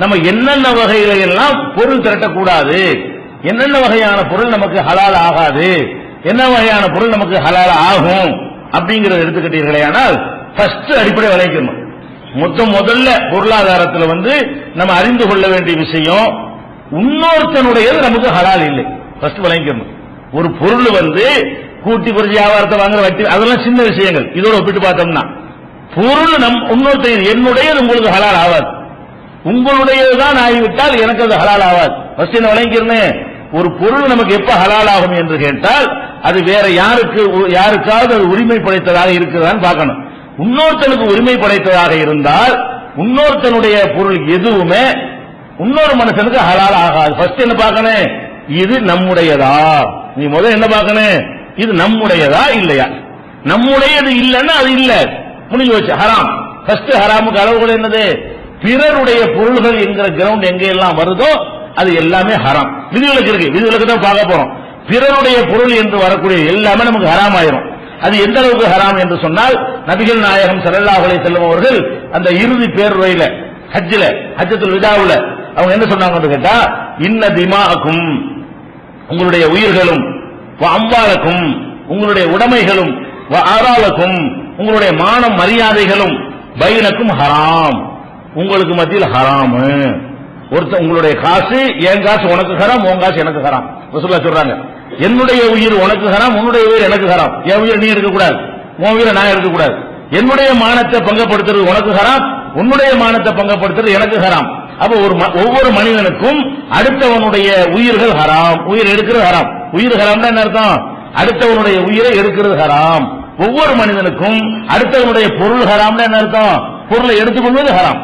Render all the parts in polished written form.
நம்ம என்னென்ன வகையில எல்லாம் பொருள் திரட்டக்கூடாது, என்னென்ன வகையான பொருள் நமக்கு ஹலால் ஆகாது, என்ன வகையான பொருள் நமக்கு ஹலால் ஆகும் அப்படிங்கறத எடுத்துக்கிட்டீர்களே. ஆனால் ஃபர்ஸ்ட் அடிப்படை விளைக்கணும். முதல்ல பொருளாதாரத்தில் நம்ம அறிந்து கொள்ள வேண்டிய விஷயம், இன்னொருத்தனுடையது நமக்கு ஹலால் இல்லை. ஃபர்ஸ்ட் விளைக்கணும். ஒரு பொருள் கூட்டி குறிச்சி வியாபாரத்தை வாங்குற வட்டி அதெல்லாம் சின்ன விஷயங்கள். இதோட ஒப்பிட்டு பார்த்தோம்னா பொருள் இன்னொருத்தர் என்னுடையது உங்களுக்கு ஹலால் ஆகாது, உங்களுடையதுதான் ஆகிவிட்டால் எனக்கு அது ஹலால் ஆகாது. ஃபர்ஸ்ட் என்ன விளங்கிக்கிறேன், ஒரு பொருள் நமக்கு எப்ப ஹலால் ஆகும் என்று கேட்டால் அது வேற யாருக்காவது அது உரிமை படைத்ததாக இருக்கிறதான்னு பார்க்கணும். இன்னொருத்தனுக்கு உரிமை படைத்ததாக இருந்தால் இன்னொருத்தனுடைய பொருள் எதுவுமே இன்னொரு மனுஷனுக்கு ஹலால் ஆகாது. ஃபர்ஸ்ட் என்ன பார்க்கணும், இது நம்முடையதா. நீ முதல்ல என்ன பார்க்கணும், இது நம்முடையதா இல்லையா. நம்முடையது இல்லைன்னா அது இல்ல, முடிஞ்சு வச்சு ஹராம். ஃபர்ஸ்ட் ஹராமுக்கு அளவுகள் என்னது, பிறருடைய பொருள்கள் என்கிற கிரவுண்ட் எங்க எல்லாம் வருதோ அது எல்லாமே ஹராம். விதிவிலக்கு இருக்கு, விதிவிலக்கு தான் பார்க்க போறோம். பிறருடைய பொருள் என்று வரக்கூடிய எல்லாமே நமக்கு ஹராம் ஆயிரும். அது எந்த அளவுக்கு ஹராம் என்று சொன்னால், நபிகள் நாயகம் ஸல்லல்லாஹு அலைஹி வஸல்லம் அவர்கள் அந்த இறுதி பேருரையில ஹஜ்ஜத்துல் விதாவுல அவங்க என்ன சொன்னாங்க கேட்டா, இன்ன திமாஅக்கும் உங்களுடைய உயிர்களும், வ அம்வாலக்கும் உங்களுடைய உடைமைகளும், வ ஆராலக்கும் உங்களுடைய மானம் மரியாதைகளும், பைனக்கும் ஹராம் உங்களுக்கு மத்தியில் ஹராம். உங்களுடைய காசு என் காசு உனக்கு ஹராம், உன் காசு எனக்கு ஹராம். ரசூலுல்லாஹ் சொல்றாங்க, என்னுடைய உயிர் உனக்கு ஹராம், உன்னுடைய உயிர் எனக்கு ஹராம். என் உயிரை நீ எடுக்கக்கூடாது, உன் உயிரை நான் எடுக்கக்கூடாது. என்னுடைய மானத்தை பங்கப்படுத்துறது உனக்கு ஹராம், உன்னுடைய மானத்தை பங்கப்படுத்துறது எனக்கு ஹராம். அப்ப ஒவ்வொரு மனிதனுக்கும் அடுத்தவனுடைய உயிர்கள் ஹராம், உயிர் எடுக்கிறது ஹராம். உயிர் ஹராம்னா என்ன அர்த்தம், அடுத்தவனுடைய உயிரை எடுக்கிறது ஹராம். ஒவ்வொரு மனிதனுக்கும் அடுத்தவனுடைய பொருள் ஹராம்னா என்ன அர்த்தம், பொருளை எடுத்துக்கொள்வது ஹராம்.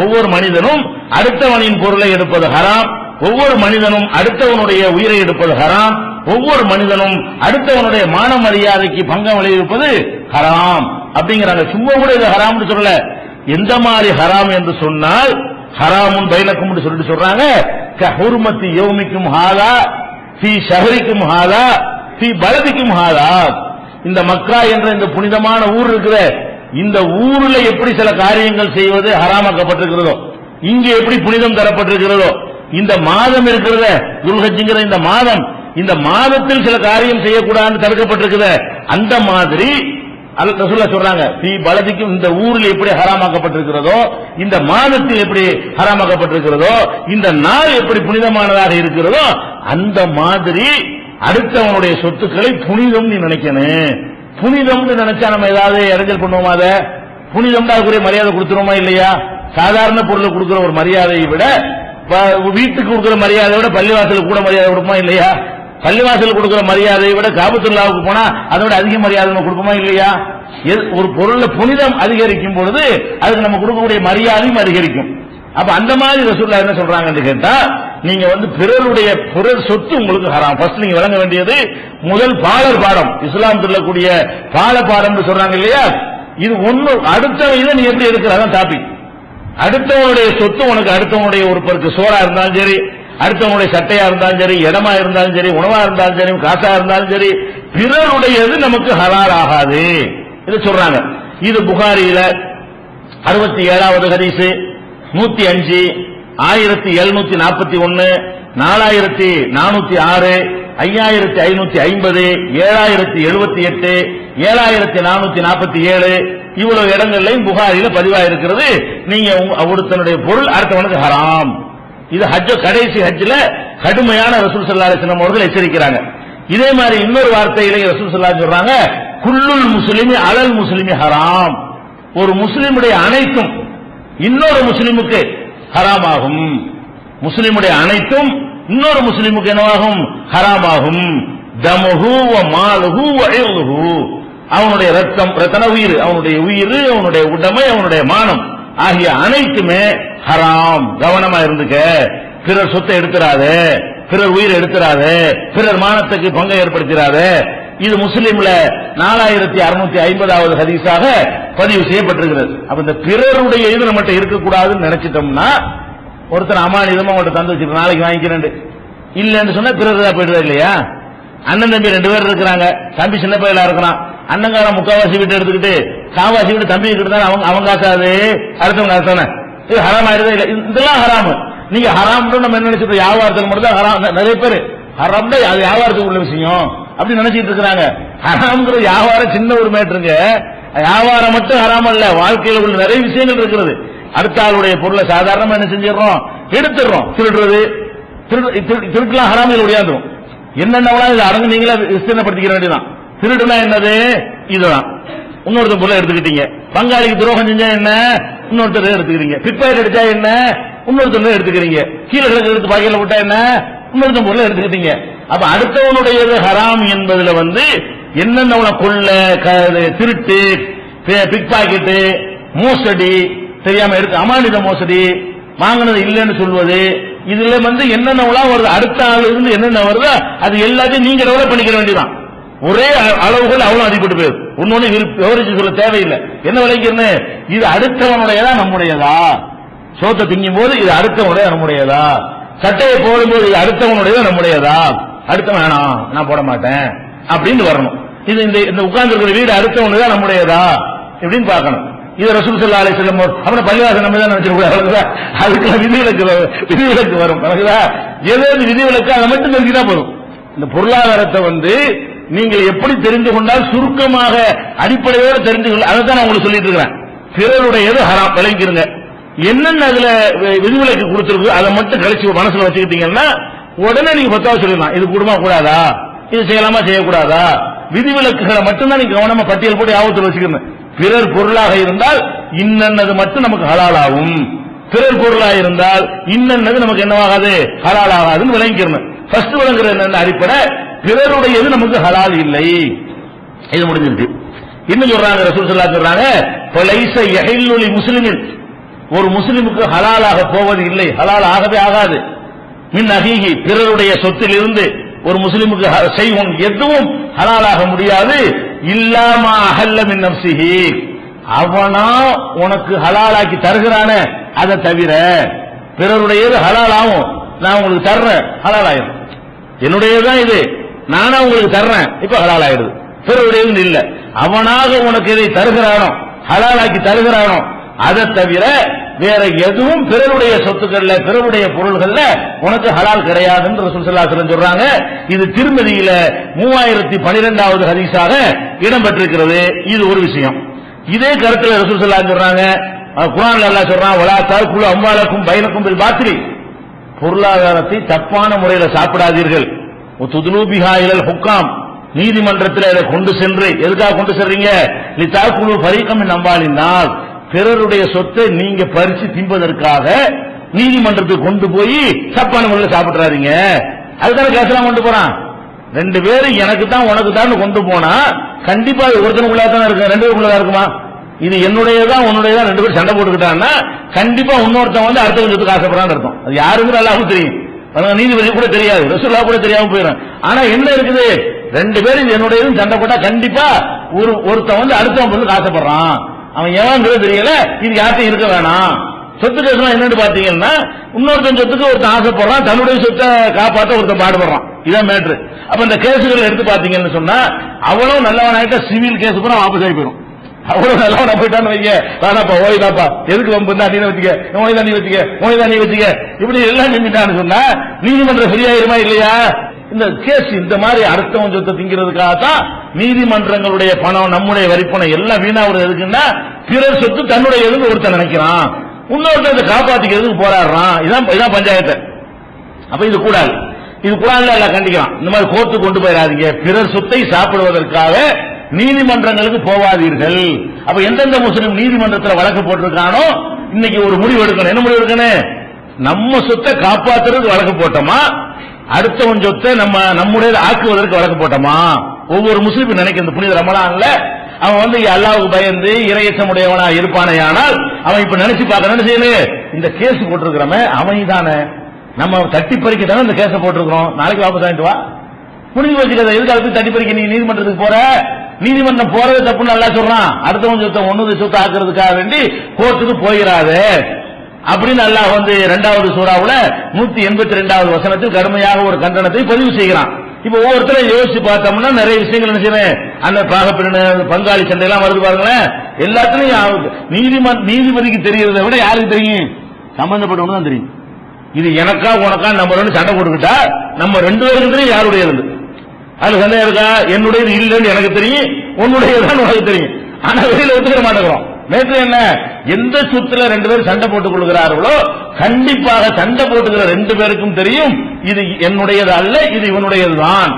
ஒவ்வொரு மனிதனும் அடுத்தவனின் பொருளை எடுப்பது ஹராம். ஒவ்வொரு மனிதனும் அடுத்தவனுடைய உயிரை எடுப்பது ஹராம். ஒவ்வொரு மனிதனும் அடுத்தவனுடைய மான மரியாதைக்கு பங்கம் விளைவிப்பது ஹராம் அப்படிங்கிறாங்க. சும்மா கூட இது ஹராம்னு சொல்லல, எந்த மாதிரி ஹராம் என்று சொன்னால் ஹராமுன் பைனக்கும் சொல்லிட்டு சொல்றாங்க, கஹுர்மத்தி யௌமிக்கும் ஹாதா ஃபீ ஷஹரிக்கும் ஹாதா ஃபீ பலதிக்கும் ஹாதா. இந்த மக்கா என்ற இந்த புனிதமான ஊர் இருக்கிற இந்த ஊர்ல எப்படி சில காரியங்கள் செய்வது ஹராமாக்கப்பட்டிருக்கிறதோ, இங்க எப்படி புனிதம் தரப்பட்டிருக்கிறதோ, இந்த மாதம் இருக்கிறத துல்ஹஜ்ங்கிற இந்த மாதத்தில் சில காரியம் செய்யக்கூடாதுன்னு தடுக்கப்பட்டிருக்குது. அந்த மாதிரி ரசூலுல்லாஹ் சொல்றாங்க, ஃபீ பலதிக்கும் இந்த ஊரில் எப்படி ஹராமாக்கப்பட்டிருக்கிறதோ, இந்த மாதத்தில் எப்படி ஹராமாக்கப்பட்டிருக்கிறதோ, இந்த நாள் எப்படி புனிதமானதாக இருக்கிறதோ, அந்த மாதிரி அடுத்தவனுடைய சொத்துக்களை புனிதம் நீ நினைக்கணும். புனிதம் நினைச்சா நம்ம ஏதாவது இடைஞ்சல் பண்ணுவோமா, அதை புனிதம் அதுக்குரிய மரியாதை கொடுத்துருவோமா இல்லையா. சாதாரண பொருளுக்கு கொடுக்கிற ஒரு மரியாதையை விட வீட்டுக்கு கொடுக்கிற மரியாதையை விட பள்ளிவாசலுக்கு கூட மரியாதை கொடுப்போமா இல்லையா. பள்ளிவாசல் கொடுக்கிற மரியாதையை விட காபத்துல்லாவுக்கு போனா அதை விட அதிக மரியாதை நம்ம கொடுப்போமா இல்லையா. ஒரு பொருள்ல புனிதம் அதிகரிக்கும் பொழுது அதுக்கு நம்ம கொடுக்கக்கூடிய மரியாதையும் அதிகரிக்கும். அப்ப அந்த மாதிரி ரசூலுல்லாஹ் என்ன சொல்றாங்கன்னு கேட்டா, நீங்க பிறர் சொத்து உங்களுக்கு ஹராம். ஃபர்ஸ்ட் நீங்க விளங்க வேண்டியது முதல் பாலர் பாடம், இஸ்லாம் சொல்லக்கூடிய பால பாடம் சொல்றாங்க இல்லையா. இது ஒண்ணு அடுத்தவன் இதை நீ எப்படி எடுக்கிற, அதான் டாபிக். அடுத்தவனுடைய சொத்து உனக்கு அடுத்தவனுடைய ஒரு பொருக்கு சோறா இருந்தாலும் சரி, அடுத்தவனுடைய சட்டையா இருந்தாலும் சரி, இடமா இருந்தாலும் சரி, உணவா இருந்தாலும் சரி, காசா இருந்தாலும் சரி, பிறருடையது நமக்கு ஹலால் ஆகாது. இது சொல்றாங்க. இது புகாரியில 67வது ஹதீஸ், 105, 1741, 4406, 5550, 7078, 7447 இவ்வளவு இடங்கள்லையும் புகாரில பதிவாயிருக்கிறது. நீங்க ஒருத்தனுடைய பொருள் அடுத்தவனுக்கு ஹராம். இது கடைசி ஹஜ்ஜில கடுமையான ரசூல் ஸல்லல்லாஹு அலைஹி வஸல்லம் அவர்கள் எச்சரிக்கிறாங்க. இதே மாதிரி இன்னொரு வார்த்தையில ரசூல் ஸல்லல்லாஹு அலைஹி சொல்றாங்க, குல்லுல் முஸ்லிமி அலல் முஸ்லிமி ஹராம். ஒரு முஸ்லிமுடைய அனைத்தும் இன்னொரு முஸ்லிமுக்கு ஹராமாகும். முஸ்லிமுடைய அனைத்தும் இன்னொரு முஸ்லிமுக்கு என்னவாகும், ஹராமாகும். தமுஹு வ மாலுஹு வ இர்துஹு, அவனுடைய ரத்தன உயிர், அவனுடைய உயிர், அவனுடைய உடைமை, அவனுடைய மானம் ஆகிய அனைத்துமே ஹராம். கவனமா இருந்துக்க, பிறர் சொத்தை எடுத்துறாதே, பிறர் உயிரை எடுத்துறாதே, பிறர் மானத்துக்கு பங்கை ஏற்படுத்திடாதே. இது முஸ்லிம்ல 4650வது ஹதீஸாக பதிவு செய்யப்பட்டிருக்கிறது. அப்ப இந்த பிறருடைய இது நம்மகிட்ட இருக்கக்கூடாதுன்னு நினைச்சிட்டோம்னா, ஒருத்தர் அமானிதமா அவங்கள்ட்ட தந்து வச்சிருக்க, நாளைக்கு வாங்கிக்கிறேன் இல்லன்னு சொன்னா பிறர் போயிடுறது இல்லையா. அண்ணன் தம்பி 2 பேர் இருக்கிறாங்க, தம்பி சின்ன பையலா இருக்கிறான், அண்ணங்காரன் முக்காவாசி வீட்டு எடுத்துக்கிட்டு காவாசி வீட்டு தம்பி கிட்ட தான் அவங்க காசாது அடுத்தவங்க காசான இது ஹராம் ஆயிருதா இல்ல? இதெல்லாம் ஹராம். நீங்க ஹராம் நம்ம என்ன நினைச்சிட்டு வியாபாரத்துக்கு மட்டும் தான் ஹராம். நிறைய பேர் ஹராம் தான் அது வியாபாரத்துக்கு உள்ள விஷயம் அப்படி நினைச்சிட்டு இருக்கிறாங்க. ஹராம்ங்கிற வியாபாரம் சின்ன ஒரு மேட்டருங்க. வியாபாரம் மட்டும் ஹராம் அல்ல, வாழ்க்கையில் உள்ள நிறைய விஷயங்கள் இருக்கிறது. அடுத்த ஆளுடைய பொருளை சாதாரணமா என்ன செஞ்சிடறோம், எடுத்துடுறோம். திருடுறது, திருட்டுலாம் ஹராமில் ஒடியாந்துரும். என்னென்ன இது அடங்கு நீங்களே விஸ்தீர்ணப்படுத்திக்கிற வேண்டியதான். திருடுனா என்னது, இதுதான். இன்னொருத்தர் பொருளை எடுத்துக்கிட்டீங்க. பங்காளிக்கு துரோகம் செஞ்சா என்ன, இன்னொருத்தர் எடுத்துக்கிறீங்க. பிக்பாக்கெட் அடிச்சா என்ன, இன்னொருத்தர் எடுத்துக்கிறீங்க. கீழே கிடக்கு எடுத்து பாக்கெட்ல விட்டா என்ன, இன்னொருத்தர் பொருளை எடுத்துக்கிட்டீங்க. அப்ப அடுத்தவனுடையது ஹராம் என்பதுல என்னென்ன கொள்ள, திருட்டு, பிக்பாக்கெட்டு, மோசடி, தெரியாம இருக்கு அமானித மோசடி, வாங்கினது இல்லைன்னு சொல்வது, இதுல என்னென்ன வருது, அடுத்த ஆள் இருந்து என்னென்ன வருதோ அது எல்லாத்தையும் நீங்க டெவலப் பண்ணிக்க வேண்டியதான். ஒரே அளவுகள் அவ்வளவு அதிகப்பட்டு போயிடும். ஒன்னொன்னு விவரிச்சு சொல்ல தேவையில்லை. என்ன விளைக்கிறேன்னு, இது அடுத்தவனுடையதா நம்முடையதா, சோத்தை திங்கும் போது இது அடுத்தவனுடைய நம்முடையதா, சட்டையை போடும்போது இது அடுத்தவனுடையதா நம்முடையதா, அடுத்தவன் வேணாம் நான் போட மாட்டேன் அப்படின்னு வரணும். இது இந்த உட்கார்ந்து இருக்கிற வீடு அடுத்தவனுதான் நம்முடையதா இப்படின்னு பார்க்கணும். இது ரசூல் ஸல்லல்லாஹு அலைஹி வஸல்லம் அவன பள்ளிவாசல் நம்ம தான் நினைச்சிருக்க, அதுக்கு விதிவிலக்கு வரும். எது விதிவிலக்கு அதை மட்டும் தெரிஞ்சுதான் போதும். இந்த பொருளாதாரத்தை நீங்கள் எப்படி தெரிந்து கொண்டால் சுருக்கமாக அடிப்படையோடு தெரிந்து கொள்ள, அதை தான் நான் உங்களுக்கு சொல்லிட்டு இருக்கிறேன். பிறருடையது ஹராம் விளங்கிருங்க. என்னென்ன அதுல விதிவிலக்கு கொடுத்திருக்கு அதை மட்டும் கழிச்சு மனசுல வச்சுக்கிட்டீங்கன்னா உடனே நீங்க பத்தாவ சொல்லிடலாம். இது கூடுமா கூடாதா, இது செய்யலாமா செய்யக்கூடாதா, விதிவிலக்குகளை மட்டும்தான் நீங்க கவனமா பட்டியல் போட்டு ஆபத்தில் வச்சுக்கணும். பிறர் பொருளாக இருந்தால் இன்னது மட்டும் நமக்கு ஹலால் ஆகும், பிறர் பொருளாக இருந்தால் இன்னது நமக்கு என்னவாகாது, ஹலால் ஆகாதுன்னு விளங்கிக்கணும். ஃபர்ஸ்ட் விளங்குறது என்ன அடிப்படை, பிறருடையது நமக்கு ஹலால் இல்லை, இது முடிஞ்சிருக்கு. இன்னும் சொல்றாங்க ரசூல் ஸல்லல்லாஹு சொல்றாங்க, ஃபலைஸ யஹில்லு லிமுஸ்லிமின், ஒரு முஸ்லிமுக்கு ஹலாலாக போவது இல்லை, ஹலால் ஆகவே ஆகாது. மின் அஹீஹி, பிறருடைய சொத்தில் இருந்து ஒரு முஸ்லிமுக்கு செய்யும் எதுவும் ஹலாலாக முடியாது. இல்லாமா அஹல்ல மின் நஃப்ஸிஹி, அவனா உனக்கு ஹலாலாக்கி தருகிறான அதை தவிர. பிறருடையது ஹலால் ஆகும், நான் உங்களுக்கு தர்றேன் ஹலால் ஆயிடும். என்னுடையதுதான் இது, நானா உங்களுக்கு தர்றேன் இப்ப ஹலால் ஆயிடுது. பிறருடையது இல்ல, அவனாக உனக்கு இதை தருகிறானோ ஹலாலாக்கி தருகிறானோ அதை தவிர வேற எதுவும் பிறருடைய சொத்துக்கள்ல பிறருடைய பொருள்கள்ல உனக்கு ஹலால் கிடையாதுன்னு ரசூல் ஸல்லல்லாஹு அலைஹி வஸல்லம் சொல்றாங்க. இது திருமதியில 3012வது ஹதீஸாக இடம்பெற்றிருக்கிறது. இது ஒரு விஷயம். இதே கருத்துல ரசூல் ஸல்லல்லாஹு அலைஹி சொல்றாங்க, குர்ஆன்ல அல்லாஹ் சொல்றான், வலா தஅகுலு அம்வாலக்கும் பைனக்கும் பில் பாத்திலி, பொருளாதாரத்தை தப்பான முறையில சாப்பிடாதீர்கள். துதுலு பிஹா இலல் ஹுக்காம், நீதிமன்றத்தில் அதை கொண்டு சென்று, எதுக்காக கொண்டு செல்றீங்க, லிதாகுலு ஃபரீகம் மின் அம்வாலின்னாஸ், பிறருடைய சொத்தை நீங்க பறிச்சு தின்பதற்காக நீதிமன்றத்துக்கு கொண்டு போய் தப்பான முறையில் சாப்பிட்டுறாதீங்க. அதுதானே கேசலாம் கொண்டு போறான். ரெண்டு பேரும் எனக்கு தான் உனக்கு தான் கொண்டு போனா கண்டிப்பா ஒருத்தனுக்குள்ளா தான் இருக்கு, ரெண்டு பேருக்குள்ளதா இருக்குமா? இது என்னுடையதான் உன்னுடையதான் ரெண்டு பேரும் சண்டை போட்டுக்கிட்டான்னா கண்டிப்பா இன்னொருத்தன் அடுத்த சொத்துக்கு ஆசைப்படுறான்னு அர்த்தம். அது யாருக்கும் எல்லாருக்கும் தெரியும், நீதிபதி கூட தெரியாது, ரசூலுல்லாஹ் கூட தெரியாம போயிடும். ஆனா என்ன இருக்குது, ரெண்டு பேரும் என்னுடையதும் சண்டை போட்டா கண்டிப்பா ஒருத்தன் அடுத்தவன் பொருளுக்கு ஆசைப்படுறான். அவன் எவங்கிறது தெரியல, இது யார்ட்டும் இருக்க வேணாம். சொத்து கேஸ் என்னன்னு பாத்தீங்கன்னா, இன்னொருத்தன் சொத்துக்கு ஒருத்தன் ஆசைப்படுறான், தன்னுடைய சொத்தை காப்பாற்ற ஒருத்தன் பாடுபடுறான். இதான் மேட்ரு. அப்ப இந்த கேசுகள் எடுத்து பாத்தீங்கன்னு சொன்னா, அவ்வளவு நல்லவனாயிட்ட சிவில் கேஸ் கூட வாபஸ் ஆகி போயிடும். அவ்வளவு நல்லவனா போயிட்டான்னு வைக்க, வேணாப்பா ஓய்தாப்பா, எதுக்கு வம்பு நீ வச்சுக்க, ஓய்தான் நீ வச்சுக்க, ஓய்தான் நீ வச்சுக்க, இப்படி எல்லாம் செஞ்சுட்டான்னு சொன்னா நீதிமன்றம் சரியாயிருமா இல்லையா? இந்த கேஸ் இந்த மாதிரி அடுத்தவன் சொத்தை திங்கிறதுக்காக தான் நீதிமன்றங்களுடைய பணம், நம்முடைய வரிப்பணம் எல்லாம் வீணாவது எதுக்குன்னா, பிறர் சொத்து தன்னுடைய எதுன்னு ஒருத்தன் நினைக்கிறான், இன்னொருத்த காப்பாத்திக்கிறதுக்கு போராடுறான். இதான் பஞ்சாயத்து. அப்ப இது கூடாது. இது குர்ஆன்ல எல்லாம் கண்டிக்கலாம். இந்த மாதிரி கோர்ட்டு கொண்டு போயிடாதீங்க, பிறர் சொத்தை சாப்பிடுவதற்காக நீதிமன்றங்களுக்கு போவாதீர்கள். அப்ப எந்தெந்த முஸ்லிம் நீதிமன்றத்தில் வழக்கு போட்டிருக்கானோ இன்னைக்கு ஒரு முடிவு எடுக்கணும். என்ன முடிவு எடுக்கணும்? நம்ம சொத்தை காப்பாத்துறதுக்கு வழக்கு போட்டோமா, அடுத்தவன் சொத்தை நம்முடைய ஆக்குவதற்கு வழக்கு போட்டோமா? ஒவ்வொரு முஸ்லிமும் நினைக்கிற இந்த புனித ரமலான்ல அவன் அல்லாஹ்வுக்கு பயந்து இறையச்சமுடையவனா இருப்பானேயானால் அவன் இப்ப நினைச்சு பார்க்க என்ன செய்யணும், இந்த கேஸ் போட்டிருக்கிறவன் அவன் தானே, நம்ம தட்டி பறிக்க தானே இந்த கேஸ போட்டிருக்கிறோம், நாளைக்கு வாபஸ் ஆகிட்டு வா, முடிஞ்சு வச்சுக்கிறத எதுக்கு அதுக்கு தட்டி பறிக்க நீ நீதிமன்றத்துக்கு போற? நீதிமன்றம் போறது தப்புன்னு நல்லா சொல்றான். அடுத்தவன் சொத்தை ஒன்னு சொத்தை ஆக்குறதுக்காக வேண்டி கோர்ட்டுக்கு போயிடாது அப்படின்னு அல்லாஹ் 2வது சூறாவுல 182வது வசனத்தில் கடுமையாக ஒரு கண்டனத்தை பதிவு செய்கிறான். இப்ப ஒவ்வொருத்தரும் யோசிச்சு பார்த்தோம்னா நிறைய விஷயங்கள் என்ன செய்யணும், அந்த பாகப்பிரிவினை பங்காளி சண்டை எல்லாம் வருது பாருங்களேன். எல்லாத்துலயும் நீதிபதிக்கு தெரியறதை விட யாருக்கு தெரியும், சம்பந்தப்பட்டவனு தான் தெரியும். இது எனக்கா உனக்கா நம்ம ரெண்டு சண்டை போட்டுக்கிட்டா நம்ம ரெண்டு பேருக்கு தெரியும் யாருடையது. அது சந்தேகம் இருக்கா? என்னுடையது இல்லைன்னு எனக்கு தெரியும், உன்னுடையதான் உனக்கு தெரியும். ஆனா வெளியில ஒத்துக்க மாட்டேங்கிறோம். நேற்று என்ன, எந்த சொத்துல ரெண்டு பேரும் சண்டை போட்டுக் கொள்கிறார்களோ கண்டிப்பாக சண்டை போட்டுக்கிற ரெண்டு பேருக்கும் தெரியும் இது என்னுடையது அல்ல, இது இவனுடையதுதான்.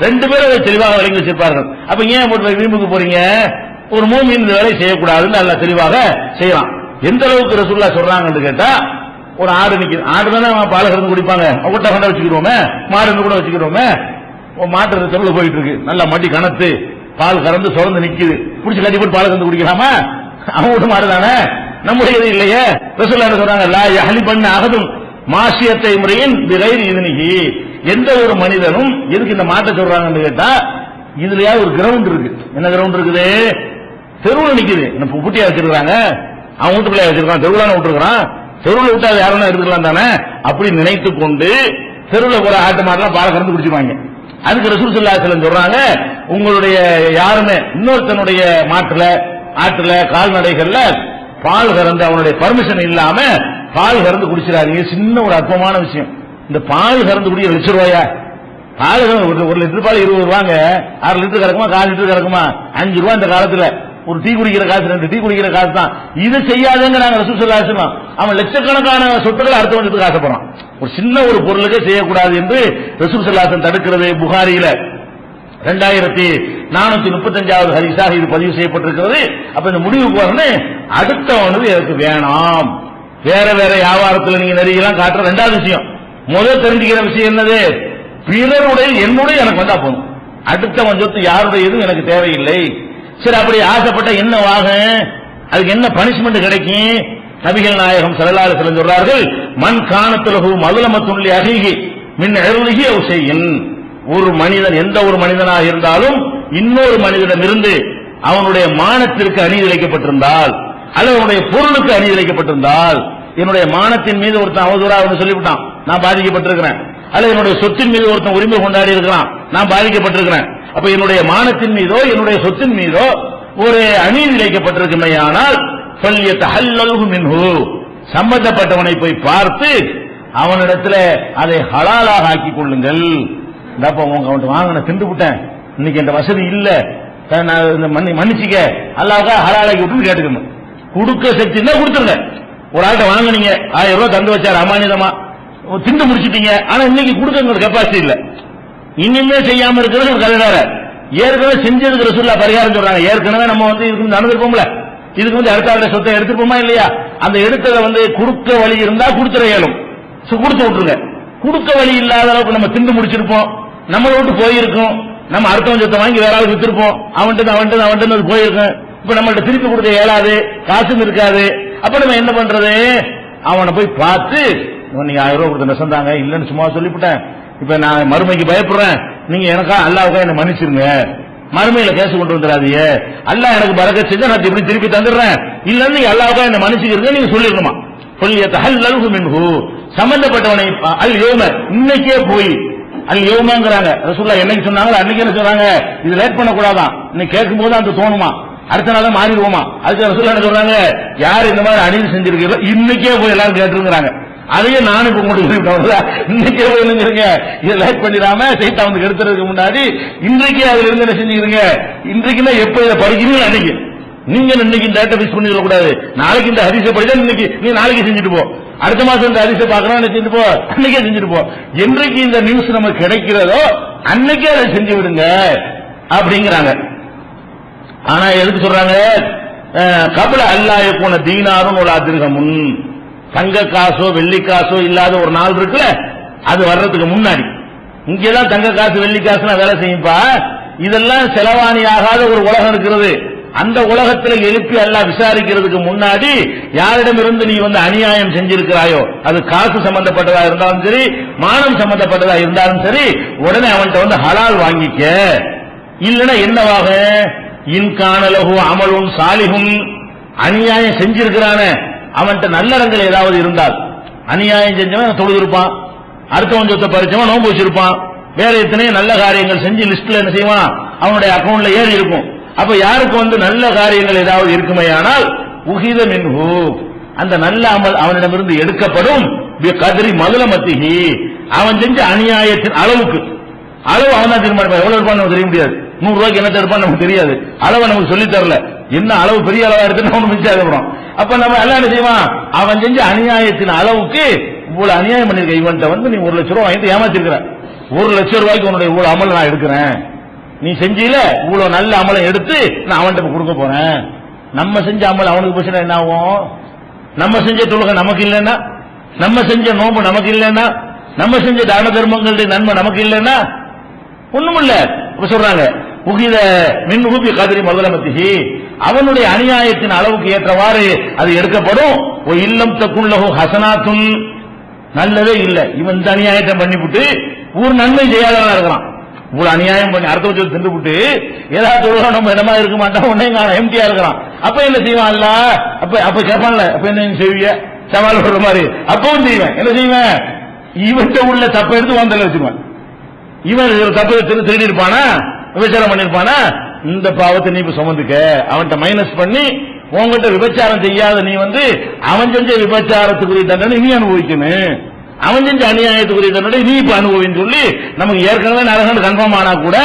ரெண்டு பேரும் அதை தெளிவாக விளங்கி வச்சிருப்பார்கள். அப்ப ஏன் வீம்புக்கு போறீங்க? ஒரு மூமின் இந்த வேலை செய்யக்கூடாதுன்னு நல்லா தெளிவாக செய்யலாம். எந்த அளவுக்கு ரசூலுல்லாஹ் சொல்றாங்கன்னு கேட்டா, ஒரு ஆடு நிக்குது, ஆடு தானே பால் கறந்து குடிப்பாங்க, ஒட்ட கண்ட வச்சுக்கிறோமே, மாடு கூட வச்சுக்கிறோமே. மாட்டு தெருவில் போயிட்டு இருக்கு, நல்லா மட்டி கணத்து பால் கறந்து சுரந்து நிக்குது, பிடிச்சி கட்டி போட்டு பால் கறந்து குடிக்கலாமா? அவங்க மாடு தானே, நம்முடையது இல்லையே. ரசூலுல்லாஹ் என்ன சொல்றாங்க? லா யஹ்லி பண்ண அகதும் மாசியத்தை முறையின் பிகைரி இதுனிகி. எந்த ஒரு மனிதனும் எதுக்கு இந்த மாட்டை சொல்றாங்கன்னு கேட்டா, இதுலயா ஒரு கிரவுண்ட் இருக்கு. என்ன கிரவுண்ட் இருக்குது? தெருவில் நிக்குது, புட்டியா வச்சிருக்காங்க, அவன் வீட்டுக்குள்ளே வச்சிருக்கான், தெருவுலான விட்டுருக்கான், தெருவில் விட்டா யாரும் எடுத்துக்கலாம் தானே. அப்படி நினைத்து கொண்டு தெருவில் போற ஆட்டு மாட்டெல்லாம் பாலை கறந்து குடிச்சுவாங்க. அதுக்கு ரசூல் ஸல்லல்லாஹு அலைஹி வஸல்லம் சொல்றாங்க, உங்களுடைய யாருமே இன்னொருத்தனுடைய மாட்டுல ஆட்டுல கால்நடைகள்ல பால் கறந்து அவனுடைய பர்மிஷன் இல்லாம பால் கறந்து குடிச்சிடாதீங்க. சின்ன ஒரு அற்பமான விஷயம். இந்த பால் கறந்து குடிக்க ₹2 பால் ஒரு லிட்டர் பால் ₹20, 6 லிட்டர் கிடக்குமா, 4 லிட்டர் கிடக்குமா, ₹5 இந்த காலத்துல. ஒரு டீ குடிக்கிற காசு, 2 டீ குடிக்கிற காசு தான். இது செய்யாதுங்க நாங்க ரசூல் ஸல்லல்லாஹு அலைஹி வஸல்லம். அவன் லட்சக்கணக்கான சொத்துக்களை அடுத்த வந்து ஆசைப்படுறான். ஒரு சின்ன ஒரு பொருளுக்கே செய்யக்கூடாது என்று ரசூல் ஸல்லல்லாஹு அலைஹி வஸல்லம் தடுக்கிறது. புகாரியில 2435வது ஹதீஸாக இது பதிவு செய்யப்பட்டிருக்கிறது. அப்ப இந்த முடிவுக்கு வரணும், அடுத்தவனது எனக்கு வேணாம். வேற வேற வியாபாரத்தில் நீங்க நெறியெல்லாம் காட்டுற ரெண்டாவது விஷயம். முதல் தெரிஞ்சுக்கிற விஷயம் என்னது? பிறருடைய என்னுடைய எனக்கு வந்தா போதும், அடுத்தவன் சொத்து யாருடையது எனக்கு தேவையில்லை. சரி, அப்படி ஆசைப்பட்ட என்ன வாகும்? அதுக்கு என்ன பனிஷ்மெண்ட் கிடைக்கும்? நபிகள் நாயகம் ஸல்லல்லாஹு அலைஹி வஸல்லம் சொல்றார்கள், மன் கானத்துலஹு மதுலமத்துன் லி அஹீஹி மின் இர்லிஹி அவ் ஷைஇன். ஒரு மனிதன், எந்த ஒரு மனிதனாக இருந்தாலும் இன்னொரு மனிதனிடமிருந்து அவனுடைய மானத்திற்கு அநீதி இழைக்கப்பட்டிருந்தால் அல்லது அவனுடைய பொருளுக்கு அநீதி இழைக்கப்பட்டிருந்தால், என்னுடைய மானத்தின் மீது ஒருத்தன் அவதூறாக சொல்லிவிட்டான், நான் பாதிக்கப்பட்டிருக்கிறேன். அல்லது என்னுடைய சொத்தின் மீது ஒருத்தன் உரிமை கொண்டாடி இருக்கிறான், நான் பாதிக்கப்பட்டிருக்கிறேன். அப்ப என்னுடைய மானத்தின் மீதோ என்னுடைய சொத்தின் மீதோ ஒரு அநீதி இழைக்கப்பட்டிருக்குமையானால் சம்பந்தப்பட்டவனை போய் பார்த்து அவனிடத்துல அதை ஹலாலாக ஆக்கிக் கொள்ளுங்கள். அவன் வாங்கின திண்டு விட்டேன், இன்னைக்கு என்ற வசதி இல்ல, மன்னிச்சுக்க, அல்லாஹ்வுக்கா ஹலாலாக்கி விட்டு கேட்டுக்கணும். கொடுக்க சக்தி இருந்தா கொடுத்துருங்க. ஒரு ஆள்கிட்ட வாங்கினீங்க, ₹1000 தந்து வச்சாரு அமானிதமா, திண்டு முடிச்சுட்டீங்க, ஆனா இன்னைக்கு கொடுக்க கெப்பாசிட்டி இல்ல, இனிமே செய்யாம இருக்கிறது ஒரு கதை வேற. ஏற்கனவே செஞ்சதுக்கு ரசூலுல்லாஹ் பரிகாரம் சொல்றாங்க. ஏற்கனவே நம்ம இதுக்கு நடந்திருப்போம்ல, இதுக்கு அடுத்த ஆளுடைய சொத்தை எடுத்துருப்போமா இல்லையா? அந்த எடுத்ததை கொடுக்க வழி இருந்தா கொடுத்துற இயலும், கொடுத்து விட்டுருங்க. கொடுக்க வழி இல்லாத அளவுக்கு நம்ம திண்டு முடிச்சிருப்போம், நம்மளை விட்டு போயிருக்கும், நம்ம அடுத்தவன் சொத்தை வாங்கி வேற ஆள் வித்திருப்போம், அவன்ட்டு போயிருக்கும். இப்ப நம்மள்ட்ட திருப்பி கொடுக்க இயலாது, காசும் இருக்காது. அப்ப நம்ம என்ன பண்றது? அவனை போய் பார்த்து, நீங்க ₹1000 கொடுத்த நெசந்தாங்க, இல்லன்னு சும்மா சொல்லிவிட்டேன், இப்ப நான் மறுமைக்கு பயப்படுறேன், நீங்க எனக்கா அல்லாஹ்வுக்கா என்ன மன்னிச்சிருங்க, மறுமையில கேசு கொண்டு வந்துடாதீங்க, அல்லாஹ் எனக்கு பரக்கத் செஞ்சா நான் இப்படி திருப்பி தந்துடுறேன், இல்லன்னு நீங்க அல்லாஹ்வுக்கா என்ன மன்னிச்சுக்கிறீங்க நீங்க சொல்லிருக்கணுமா? சம்பந்தப்பட்டவனை அல் யௌம, இன்னைக்கே போய் அல் யௌமங்கறாங்க. ரசூலுல்லாஹ் என்னைக்கு சொன்னாங்க அன்னைக்கு என்ன சொல்றாங்க? இது லேட் பண்ணக்கூடாதான், இன்னைக்கு கேட்கும் போது அந்த தோணுமா, அடுத்த நாள் மாறிடுவோமா? அதுக்கு ரசூலுல்லாஹ் என்ன சொல்றாங்க? யார் இந்த மாதிரி அநீதி செஞ்சிருக்கீங்களோ இன்னைக்கே போய் எல்லாரும் கேட்டுருங்கிறாங்க. அதையே நானும் இப்ப கொண்டு போயிட்டோம்ல, இன்னைக்கே போயிருங்க, இதை லேட் பண்ணிடாம சைத்தா வந்து எடுத்துறதுக்கு முன்னாடி இன்றைக்கே அதுல இருந்து என்ன செஞ்சுக்கிறீங்க? இன்றைக்குன்னா எப்ப இதை படிக்கிறீங்க அன்னைக்கு, நீங்க இன்னைக்கு இந்த டேட்டா மிஸ் பண்ணிட கூடாது. நாளைக்கு இந்த ஹதீஸை படிச்சா இன்னைக்கு நீ நாளைக்கு செஞ்சுட்டு போ, அடுத்த மாசம் இந்த ஹதீஸை பார்க்கணும் செஞ்சுட்டு போ, அன்னைக்கே செஞ்சுட்டு போ. என்றைக்கு இந்த நியூஸ் நமக்கு கிடைக்கிறதோ அன்னைக்கே அதை செஞ்சு விடுங்க அப்படிங்கிறாங்க. ஆனா எதுக்கு சொல்றாங்க? கபல அல்லாஹ் போன தீனாரும் ஒரு அதிர்கமுன், தங்க காசோ வெள்ளி காசோ இல்லாத ஒரு நாள் இருக்குல்ல, அது வர்றதுக்கு முன்னாடி. இங்கெல்லாம் தங்க காசு வெள்ளி காசுலாம் வேலை செய்யும்பா, இதெல்லாம் செலவாணி ஆகாத ஒரு உலகம் இருக்கிறது. அந்த உலகத்தில் எழுப்பி அல்லாஹ் விசாரிக்கிறதுக்கு முன்னாடி யாரிடமிருந்து நீ அநியாயம் செஞ்சிருக்கிறாயோ, அது காசு சம்பந்தப்பட்டதா இருந்தாலும் சரி, மானம் சம்பந்தப்பட்டதா இருந்தாலும் சரி, உடனே அவன்கிட்ட ஹலால் வாங்கிக்க. இல்லைன்னா என்னவாக? இன்கானலகு அமலும் சாலிகும், அநியாயம் செஞ்சிருக்கிறான அவன்கிட்ட நல்லறங்கள் ஏதாவது இருந்தால், அநியாயம் செஞ்சவன் தொழுதிருப்பான், அடுத்தவன் சொத்தை பறிச்சவன் நோன்பு வச்சிருப்பான், வேற எத்தனையோ நல்ல காரியங்கள் செஞ்சு லிஸ்ட்ல என்ன செய்வான், அவனுடைய அக்கௌண்ட்ல ஏறி இருக்கும். அப்ப யாருக்கு நல்ல காரியங்கள் ஏதாவது இருக்குமையானால் உஹித மின்ஹு, அந்த நல்ல அமல் அவனிடமிருந்து எடுக்கப்படும் கதிரி மதுலமத்திகி அவன் செஞ்ச அநியாயத்தின் அளவுக்கு அளவு அவன் தான் தீர்மானிப்பான் எவ்வளவு இருப்பான்னு நமக்கு தெரிய முடியாது 100 ரூபாய்க்கு என்ன இருப்பான்னு நமக்கு தெரியாது அளவை நமக்கு சொல்லி தரல என்ன அளவு பெரிய அளவா இருக்குன்னு அவனு மிச்சம் அதுக்கப்புறம் அப்ப நம்ம எல்லாம் என்ன செய்வான் அவன் செஞ்ச அநியாயத்தின் அளவுக்கு இவ்வளவு அநியாயம் பண்ணிருக்க இவன்ட்ட நீ 1 லட்சம் ரூபாய் வாங்கிட்டு ஏமாத்திருக்கிற 1 லட்சம் ரூபாய்க்கு உன்னுடைய இவ்வளவு அமல் நான் எடுக்கிறேன் நீ செஞ்சில இவ்வளவு நல்ல அமலை எடுத்து நான் அவன்கிட்ட கொடுக்க போறேன் நம்ம செஞ்ச அமல் அவனுக்கு போச்சுன்னா என்ன ஆகும் நம்ம செஞ்ச தொழுகை நமக்கு இல்லைன்னா நம்ம செஞ்ச நோம்பு நமக்கு இல்லைன்னா நம்ம செஞ்ச தான தர்மங்களுடைய நன்மை நமக்கு இல்லைன்னா ஒண்ணுமில்ல சொல்றாங்க உகித மின்ஹுபி கதிரி மதுலமத்திகி அவனுடைய அநியாயத்தின் அளவுக்கு ஏற்றவாறு அது எடுக்கப்படும் இல்லம் தக்குள்ளஹு ஹசனாத்துன் நல்லதே இல்லை இவன் இந்த அநியாயத்தை பண்ணிவிட்டு ஒரு நன்மை செய்யாதவனா இருக்கிறான் இவ்வளவு அநியாயம் பண்ணி அடுத்த வச்சு தின்று விட்டு ஏதாவது தொழுகை நம்ம இடமா இருக்க மாட்டோம் உடனே எம்டியா இருக்கிறான் அப்ப என்ன செய்வான் அல்ல அப்ப கேட்பான்ல அப்ப என்ன செய்வீங்க சவால் சொல்ற மாதிரி அப்பவும் செய்வேன் என்ன செய்வேன் இவன்கிட்ட உள்ள தப்பை எடுத்து வந்தல வச்சுக்குவேன் இவன் தப்பு திருடி இருப்பானா விபச்சாரம் பண்ணிருப்பானா இந்த பாவத்தை நீ இப்ப சுமந்துக்க அவன்கிட்ட மைனஸ் பண்ணி உங்ககிட்ட விபச்சாரம் செய்யாத நீ அவன் செஞ்ச விபச்சாரத்துக்குரிய தண்டனை நீ அனுபவிக்கணும் அவன் செஞ்ச அநியாயத்துக்குரிய தண்டனை நீ இப்ப அனுபவின்னு சொல்லி நமக்கு ஏற்கனவே நரகன் கன்ஃபார்ம் ஆனா கூட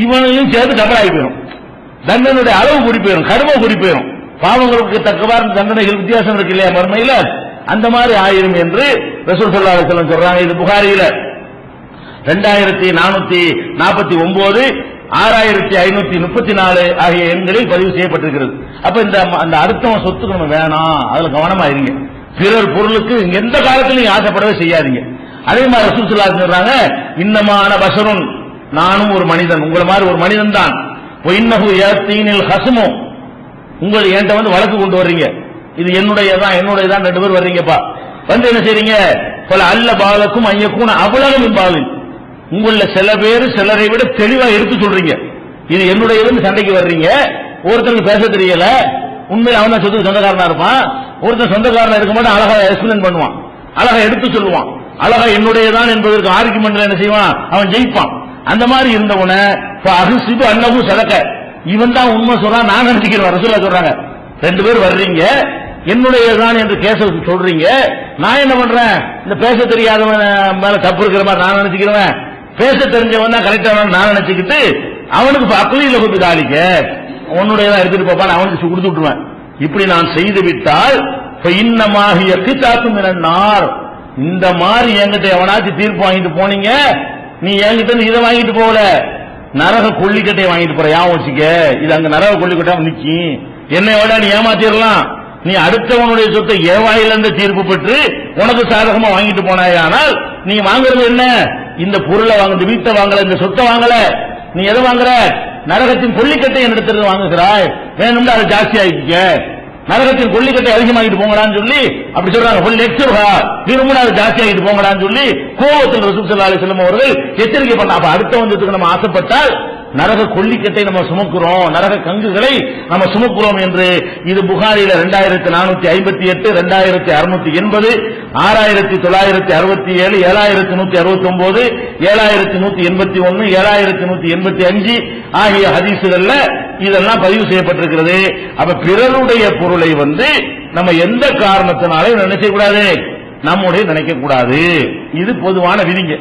இவனையும் சேர்த்து டபுள் ஆகி போயிடும் தண்டனுடைய அளவு கூடி போயிடும் கடுமை கூடி போயிடும் பாவங்களுக்கு தக்கவாறு தண்டனைகள் வித்தியாசம் இருக்கு இல்லையா மறுமையில அந்த மாதிரி ஆயிரும் என்று ரசூல் ஸல்லல்லாஹு அலைஹி வஸல்லம் சொல்றாங்க இது புகாரியில 2449 6534 ஆகிய எண்களில் பதிவு செய்யப்பட்டிருக்கிறது அப்ப அந்த அர்த்தம் சொத்துக்கு நம்ம வேணாம் அதுல கவனமா இருங்க பிறர் பொருளுக்கு எந்த காலத்திலும் ஆசைப்படவே செய்யாதீங்க அதே மாதிரி ரசூல் ஸல்லல்லாஹு அலைஹி வஸல்லம் சொல்றாங்க இன்னமான பஷருன் நானும் ஒரு மனிதன் உங்களை மாதிரி ஒரு மனிதன் தான் இன்னஹு யத்தீனில் ஹஸ்மு உங்களை என்கிட்ட வழக்கு கொண்டு வர்றீங்க இது என்னுடையதான் 2 பேர் வர்றீங்கப்பா என்ன செய்றீங்க பல அல்ல பாலக்கும் ஐயக்கூன அவ்வளவு பாலின் உங்கள சில பேர் சிலரை விட தெளிவா எடுத்து சொல்றீங்க இது என்னுடையதுன்னு சண்டைக்கு வர்றீங்க ஒருத்தருக்கு பேச தெரியல உண்மையில் அவன் சொத்துக்கு சொந்தக்காரனா இருப்பான் ஒருத்தர் சொந்தக்காரனா இருக்க மாட்டான் அழகா எக்ஸ்பிளைன் பண்ணுவான் அழகா எடுத்து சொல்லுவான் அழகா என்னுடையதான் என்பதற்கு ஆர்குமெண்ட்ல என்ன செய்வான் அவன் ஜெயிப்பான் அந்த மாதிரி இருந்தவன அகுசிபு அன்னவும் சதக்க இவன் தான் உண்மை சொல்றான் நான் நினைச்சுக்கிறேன் ரசூலுல்லாஹ் சொல்றாங்க 2 பேர் வர்றீங்க என்னுடையதான் என்று கேச சொல்றீங்க நான் என்ன பண்றேன் இந்த பேச தெரியாதவன் மேல தப்பு இருக்கிற மாதிரி நான் நினைச்சுக்கிறேன் பேச தெரிஞ்சவன் தான் கரெக்டான நான் நினைச்சுக்கிட்டு அவனுக்கு அக்குலியில கொண்டு தாளிக்க உன்னுடையதான் எடுத்துட்டு போப்பான் அவனுக்கு கொடுத்து விட்டுருவேன் இப்படி நான் செய்து விட்டால் இன்னமாகிய கிதாத்தும் நார் இந்த மாதிரி என்கிட்ட எவனாச்சும் தீர்ப்பு வாங்கிட்டு போனீங்க நீ என்கிட்ட இதை வாங்கிட்டு போகல நரக கொல்லிக்கட்டையை வாங்கிட்டு போற யாவும் வச்சுக்க இது அங்க நரக கொல்லிக்கட்டை நிக்கி என்னை விட நீ ஏமாத்திரலாம் நீ அடுத்தவனுடைய சொத்தை ஏவாயிலிருந்து தீர்ப்பு பெற்று உனக்கு சாதகமா வாங்கிட்டு போனாயானால் நீ வாங்குறது என்ன இந்த பொருளை வாங்குறது வீட்டை வாங்கல இந்த சொத்தை வாங்கல நீ எதை வாங்குற நரகத்தின் கொல்லிக்கட்டை என்னிடத்திலிருந்து வாங்குகிறாய் வேணும்னு அதை ஜாஸ்தி ஆகிக்க நரகத்தின் கொல்லிக்கட்டை அதிகமாகிட்டு போங்கடான்னு சொல்லி அப்படி சொல்றாங்க திரும்ப அது ஜாஸ்தி ஆகிட்டு போங்கடான்னு சொல்லி கோபத்தில் ரசூல் ஸல்லல்லாஹு அலைஹி வஸல்லம் அவர்கள் எச்சரிக்கை பண்ண அப்ப அடுத்த வந்ததுக்கு நம்ம ஆசைப்பட்டால் நரக கொல்லிக்கட்டை நம்ம சுமக்கிறோம் நரக கங்குகளை நம்ம சுமக்கிறோம் என்று இது புகாரில 2458 2680 6967 7169 7181 7185 ஆகிய ஹதீசுகள்ல இதெல்லாம் பதிவு செய்யப்பட்டிருக்கிறது அப்ப பிறருடைய பொருளை நம்ம எந்த காரணத்தினாலும் நினைக்க கூடாது நம்முடைய நினைக்க கூடாது இது பொதுவான விதிங்க